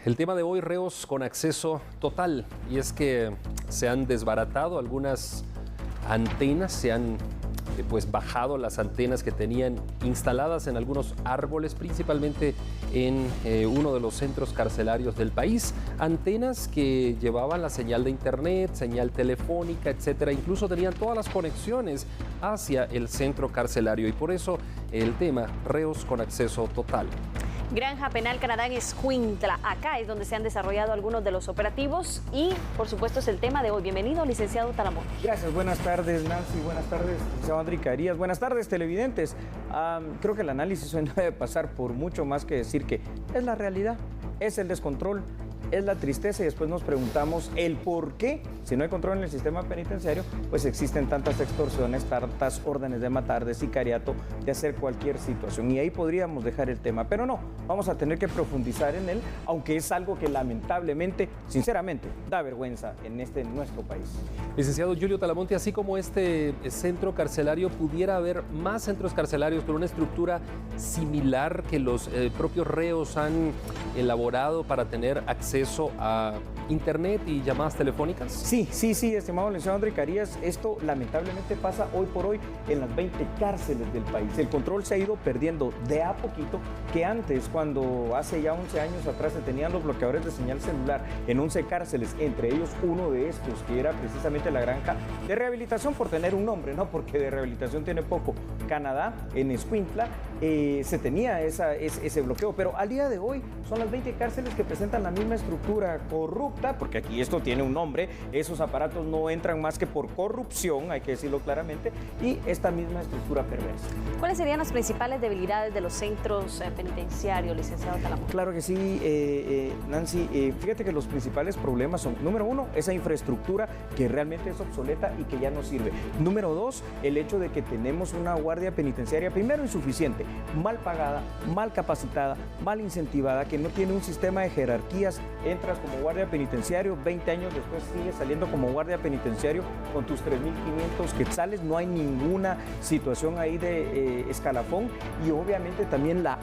El tema de hoy, reos con acceso total, y es que se han desbaratado algunas antenas, se han bajado las antenas que tenían instaladas en algunos árboles, principalmente en uno de los centros carcelarios del país. Antenas que llevaban la señal de internet, señal telefónica, etcétera. Incluso tenían todas las conexiones hacia el centro carcelario, y por eso el tema, reos con acceso total. Granja Penal Canadá en Escuintla. Acá es donde se han desarrollado algunos de los operativos y, por supuesto, es el tema de hoy. Bienvenido, licenciado Talamonte. Gracias, buenas tardes, Nancy, buenas tardes, licenciado Andrica Arias, buenas tardes, televidentes. Creo que el análisis hoy no debe pasar por mucho más que decir que es la realidad, es el descontrol, es la tristeza, y después nos preguntamos el por qué, si no hay control en el sistema penitenciario, pues existen tantas extorsiones, tantas órdenes de matar, de sicariato, de hacer cualquier situación. Y ahí podríamos dejar el tema, pero no, vamos a tener que profundizar en él, aunque es algo que lamentablemente, sinceramente, da vergüenza en nuestro país. Licenciado Julio Talamonte, así como este centro carcelario, ¿pudiera haber más centros carcelarios con una estructura similar que los propios reos han elaborado para tener acceso a internet y llamadas telefónicas? Sí, estimado licenciado Andrica Arias, esto lamentablemente pasa hoy por hoy en las 20 cárceles del país. El control se ha ido perdiendo de a poquito, que antes, cuando hace ya 11 años atrás se tenían los bloqueadores de señal celular en 11 cárceles, entre ellos uno de estos, que era precisamente la Granja de Rehabilitación, por tener un nombre, ¿no? Porque de rehabilitación tiene poco. Canadá, en Escuintla, se tenía ese bloqueo, pero al día de hoy son las 20 cárceles que presentan la misma estructura corrupta, porque aquí esto tiene un nombre, esos aparatos no entran más que por corrupción, hay que decirlo claramente, y esta misma estructura perversa. ¿Cuáles serían las principales debilidades de los centros penitenciarios, licenciado Talamonte? Claro que sí, Nancy, fíjate que los principales problemas son, número uno, esa infraestructura que realmente es obsoleta y que ya no sirve. Número dos, el hecho de que tenemos una guardia penitenciaria, primero, insuficiente, mal pagada, mal capacitada, mal incentivada, que no tiene un sistema de jerarquías. Entras como guardia penitenciario, 20 años después sigues saliendo como guardia penitenciario con tus 3.500 quetzales, no hay ninguna situación ahí de escalafón, y obviamente también la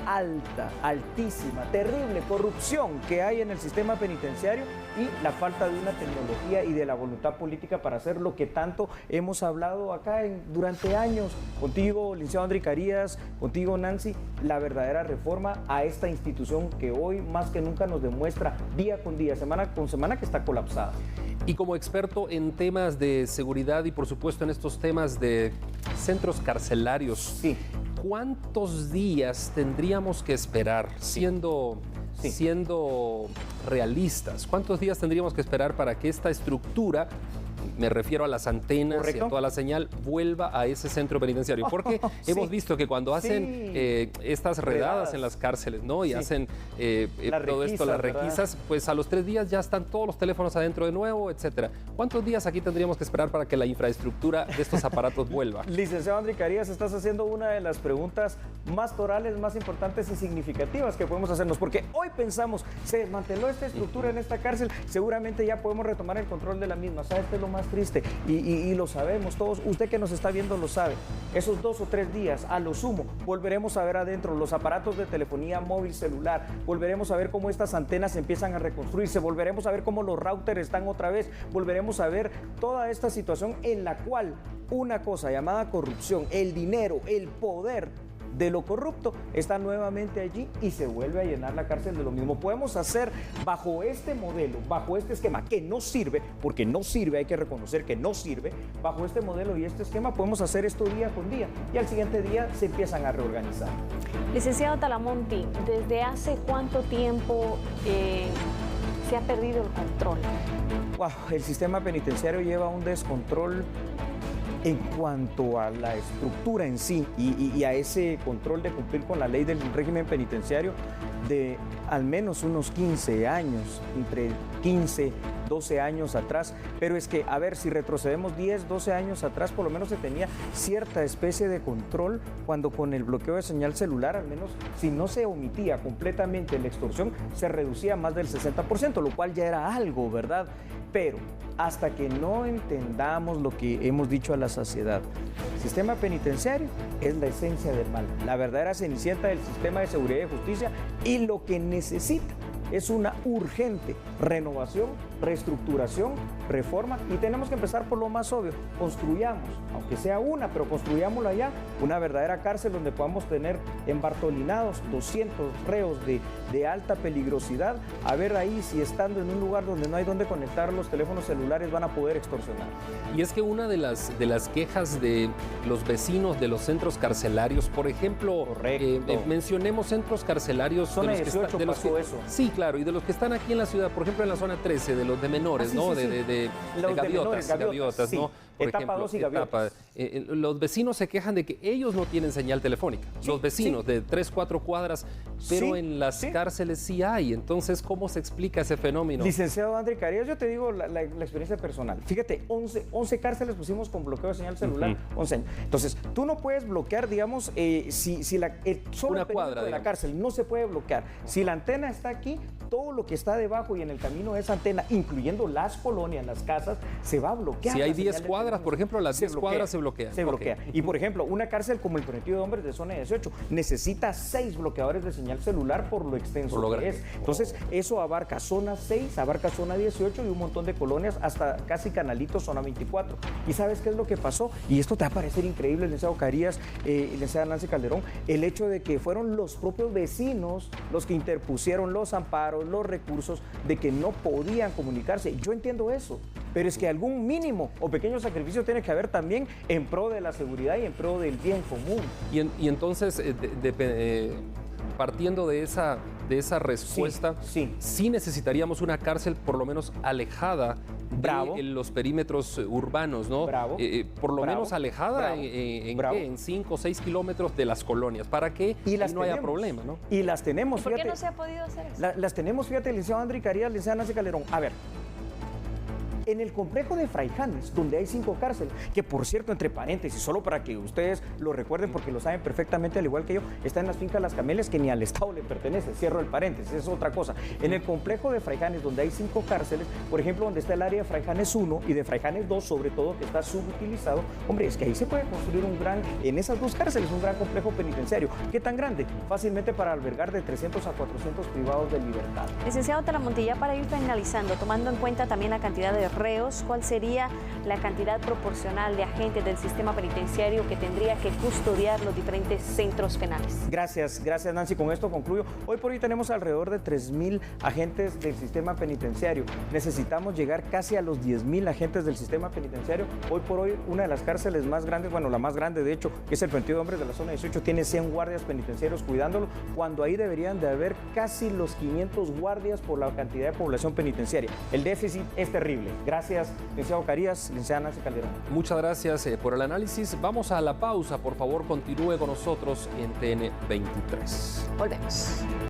altísima, terrible corrupción que hay en el sistema penitenciario, y la falta de una tecnología y de la voluntad política para hacer lo que tanto hemos hablado acá durante años, contigo, licenciado Andrica Arias, contigo, Nancy, la verdadera reforma a esta institución que hoy más que nunca nos demuestra día con día, semana con semana, que está colapsada. Y como experto en temas de seguridad y por supuesto en estos temas de centros carcelarios, sí, ¿cuántos días tendríamos que esperar, siendo realistas, cuántos días tendríamos que esperar para que esta estructura, me refiero a las antenas, ¿correcto?, y a toda la señal, vuelva a ese centro penitenciario? Porque hemos visto que cuando hacen estas redadas en las cárceles, ¿no? Y hacen todo esto, las requisas, pues a los 3 días ya están todos los teléfonos adentro de nuevo, etcétera. ¿Cuántos días aquí tendríamos que esperar para que la infraestructura de estos aparatos vuelva? Licenciado Andrica Arias, estás haciendo una de las preguntas más torales, más importantes y significativas que podemos hacernos, porque hoy pensamos, se desmanteló esta estructura en esta cárcel, seguramente ya podemos retomar el control de la misma. ¿Sabes qué es lo más triste? Y lo sabemos todos, usted que nos está viendo lo sabe, esos 2 o 3 días a lo sumo volveremos a ver adentro los aparatos de telefonía móvil celular, volveremos a ver cómo estas antenas empiezan a reconstruirse, volveremos a ver cómo los routers están otra vez, volveremos a ver toda esta situación en la cual una cosa llamada corrupción, el dinero, el poder de lo corrupto está nuevamente allí, y se vuelve a llenar la cárcel de lo mismo. Podemos hacer bajo este modelo, bajo este esquema que no sirve, porque no sirve, hay que reconocer que no sirve, bajo este modelo y este esquema podemos hacer esto día con día, y al siguiente día se empiezan a reorganizar. Licenciado Talamonte, ¿desde hace cuánto tiempo se ha perdido el control? Wow, el sistema penitenciario lleva un descontrol en cuanto a la estructura en sí y a ese control de cumplir con la ley del régimen penitenciario de al menos unos 15 años, entre 15, 12 años atrás. Pero es que, a ver, si retrocedemos 10, 12 años atrás, por lo menos se tenía cierta especie de control cuando con el bloqueo de señal celular, al menos si no se omitía completamente la extorsión, se reducía más del 60%, lo cual ya era algo, ¿verdad? Pero hasta que no entendamos lo que hemos dicho a la saciedad, el sistema penitenciario es la esencia del mal, la verdadera cenicienta del sistema de seguridad y justicia, y lo que necesita es una urgente renovación, reestructuración, reforma, y tenemos que empezar por lo más obvio. Construyamos, aunque sea una, pero construyámosla ya, una verdadera cárcel donde podamos tener embartolinados 200 reos de alta peligrosidad, a ver ahí si estando en un lugar donde no hay donde conectar los teléfonos celulares van a poder extorsionar. Y es que una de las quejas de los vecinos de los centros carcelarios, por ejemplo, mencionemos centros carcelarios zona de los 18 de los pasó eso. Sí, claro, y de los que están aquí en la ciudad, por ejemplo en la zona 13, de los de menores, sí, ¿no? sí, sí. De Los de menores, gaviotas, sí. ¿no? Por Etapa ejemplo, 2 y gaviotas. los vecinos se quejan de que ellos no tienen señal telefónica, Sí, los vecinos sí. de 3, 4 cuadras, pero Sí, en las sí. cárceles sí hay. Entonces, ¿cómo se explica ese fenómeno? Licenciado André Carías, yo te digo la experiencia personal. Fíjate, 11 cárceles pusimos con bloqueo de señal celular, 11 años. Entonces, tú no puedes bloquear, digamos, si solo Una el perímetro cuadra, de la digamos. cárcel no se puede bloquear. Si la antena está aquí, todo lo que está debajo y en el camino de esa antena, incluyendo las colonias, las casas, se va a bloquear. Si hay la señal 10 de cuadras, teléfono. por ejemplo, las Se 10 cuadras se bloquean. Se Ok. bloquea. Y por ejemplo, una cárcel como el Prometido de Hombres de zona 18 necesita 6 bloqueadores de señal celular por lo extenso Por lo que grande. es. Entonces, eso abarca zona 6, abarca zona 18 y un montón de colonias hasta casi Canalito, zona 24. ¿Y sabes qué es lo que pasó? Y esto te va a parecer increíble, licenciado Carías, licenciada Nancy Calderón, el hecho de que fueron los propios vecinos los que interpusieron los amparos, los recursos de que no podían comunicarse. Yo entiendo eso, pero es que algún mínimo o pequeño sacrificio tiene que haber también en pro de la seguridad y en pro del bien común. Y entonces, partiendo de esa respuesta, sí necesitaríamos una cárcel por lo menos alejada Bravo. de los perímetros urbanos, ¿no? Bravo. Por lo Bravo. menos alejada Bravo. ¿Qué? En 5 o 6 kilómetros de las colonias, para que no haya problema, ¿no? Y las tenemos, ¿Y por qué fíjate. no se ha podido hacer eso? Las tenemos, fíjate, licenciado André Carías, licenciada Nancy Calderón. A ver, en el complejo de Fraijanes, donde hay 5 cárceles, que por cierto, entre paréntesis, solo para que ustedes lo recuerden porque lo saben perfectamente, al igual que yo, está en las fincas Las Cameles, que ni al Estado le pertenece, cierro el paréntesis, es otra cosa. En el complejo de Fraijanes, donde hay 5 cárceles, por ejemplo, donde está el área de Fraijanes 1 y de Fraijanes 2, sobre todo, que está subutilizado, hombre, es que ahí se puede construir en esas 2 cárceles, un gran complejo penitenciario. ¿Qué tan grande? Fácilmente para albergar de 300 a 400 privados de libertad. Licenciado Talamontilla, para ir finalizando, tomando en cuenta también la cantidad de reos, ¿cuál sería la cantidad proporcional de agentes del sistema penitenciario que tendría que custodiar los diferentes centros penales? Gracias Nancy, con esto concluyo. Hoy por hoy tenemos alrededor de 3.000 agentes del sistema penitenciario. Necesitamos llegar casi a los 10.000 agentes del sistema penitenciario. Hoy por hoy una de las cárceles más grandes, bueno, la más grande de hecho, que es el Prometido de Hombres de la zona 18, tiene 100 guardias penitenciarios cuidándolo, cuando ahí deberían de haber casi los 500 guardias por la cantidad de población penitenciaria. El déficit es terrible. Gracias, licenciado Carías, licenciada Nancy Calderón. Muchas gracias por el análisis. Vamos a la pausa. Por favor, continúe con nosotros en TN 23. Volvemos.